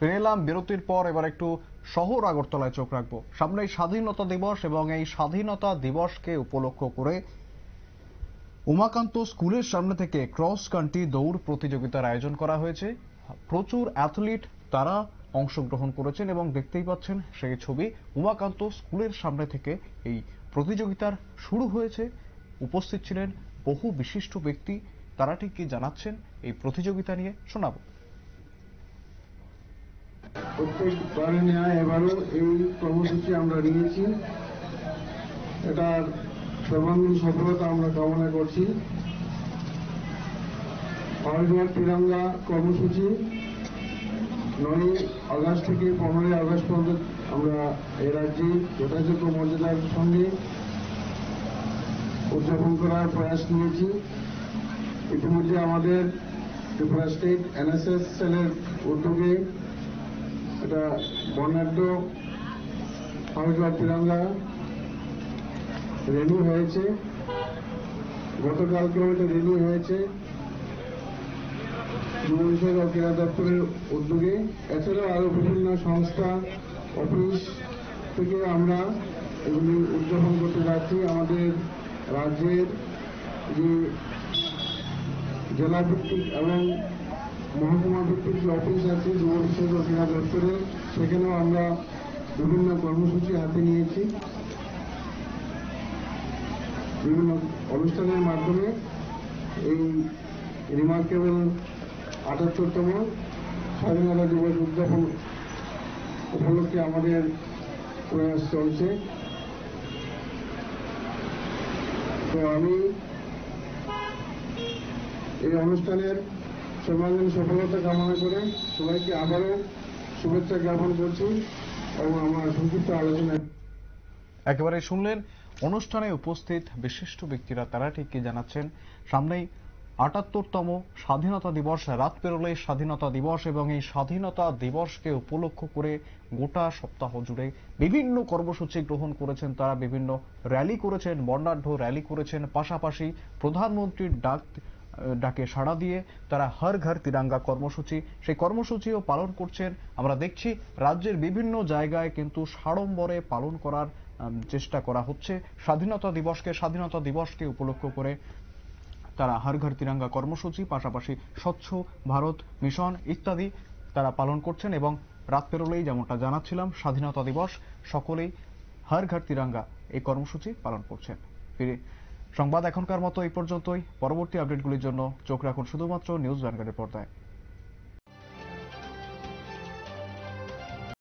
ফিরে এলাম বিরতির পর। এবার একটু শহর আগরতলায় চোখ রাখবো। সামনেই স্বাধীনতা দিবস এবং এই স্বাধীনতা দিবসকে উপলক্ষ করে উমাকান্ত স্কুলের সামনে থেকে ক্রস কান্ট্রি দৌড় প্রতিযোগিতার আয়োজন করা হয়েছে। প্রচুর অ্যাথলিট তারা অংশগ্রহণ করেছেন এবং দেখতেই পাচ্ছেন সেই ছবি। উমাকান্ত স্কুলের সামনে থেকে এই প্রতিযোগিতার শুরু হয়েছে। উপস্থিত ছিলেন বহু বিশিষ্ট ব্যক্তি। তারা ঠিক কি জানাচ্ছেন এই প্রতিযোগিতা নিয়ে শোনাবো। প্রত্যেকবারে নেয় এবারও এই কর্মসূচি আমরা নিয়েছি। এটার সর্বাঙ্গীন সফলতা আমরা কামনা করছি। হরিদ্বার তিরঙ্গা কর্মসূচি 9 আগস্ট থেকে 15 আগস্ট পর্যন্ত আমরা এই রাজ্যে যথাযোগ্য মর্যাদার সঙ্গে উদযাপন করার প্রয়াস নিয়েছি। ইতিমধ্যে আমাদের ত্রিপুরা স্টেট এনএসএস সেলের উদ্যোগে এটা বর্ণাঢ্য হরিদ্বার তিরঙ্গা র্যালি হয়েছে। গতকালকেও এটা র্যালি হয়েছে যুব বিষয়ক ও ক্রীড়া দপ্তরের উদ্যোগে। এছাড়াও আরো বিভিন্ন সংস্থা অফিস থেকে আমরা এগুলি উদযাপন করতে যাচ্ছি। আমাদের রাজ্যের যে জেলা ভিত্তিক এবং মহকুমা ভিত্তিক যে অফিস আছে যুব বিষয়ক ও ক্রীড়া দপ্তরের, সেখানেও আমরা বিভিন্ন কর্মসূচি হাতে নিয়েছি। বিভিন্ন অনুষ্ঠানের মাধ্যমে এই রিমার্কেবল ৭৮তম স্বাধীনতা দিবস উদযাপন উপলক্ষে আমাদের প্রয়াস চলছে। তো আমি এই অনুষ্ঠানের সর্বাঙ্গীন সফলতা কামনা করে সবাইকে আবারও শুভেচ্ছা জ্ঞাপন করছি এবং আমার সংক্ষিপ্ত আলোচনা একেবারে শুনলেন অনুষ্ঠানে উপস্থিত বিশিষ্ট ব্যক্তিরা তারা ঠিক কি জানাচ্ছেন। সামনেই ৭৮তম স্বাধীনতা দিবস, রাত পেরোলেই স্বাধীনতা দিবস এবং এই স্বাধীনতা দিবসকে উপলক্ষ করে গোটা সপ্তাহ জুড়ে বিভিন্ন কর্মসূচি গ্রহণ করেছেন তারা। বিভিন্ন র্যালি করেছেন, বর্ণাঢ্য র্যালি করেছেন। পাশাপাশি প্রধানমন্ত্রীর ডাকে সাড়া দিয়ে তারা হর ঘর তিরঙ্গা কর্মসূচি, সেই কর্মসূচিও পালন করছেন। আমরা দেখছি রাজ্যের বিভিন্ন জায়গায় কিন্তু সাড়ম্বরে পালন করার চেষ্টা করা হচ্ছে স্বাধীনতা দিবসকে উপলক্ষ করে। তারা হর ঘর তিরঙ্গা কর্মসূচি, পাশাপাশি স্বচ্ছ ভারত মিশন ইত্যাদি তারা পালন করছেন। এবং রাত পেরোলেই যেমনটা জানাচ্ছিলাম স্বাধীনতা দিবস, সকলেই হর ঘর তিরঙ্গা এই কর্মসূচি পালন করছেন। সংবাদ এখনকার মতো এই পর্যন্তই। পরবর্তী আপডেটগুলির জন্য চোখ রাখুন শুধুমাত্র নিউজ ভ্যানগার্ডের পর্দায়।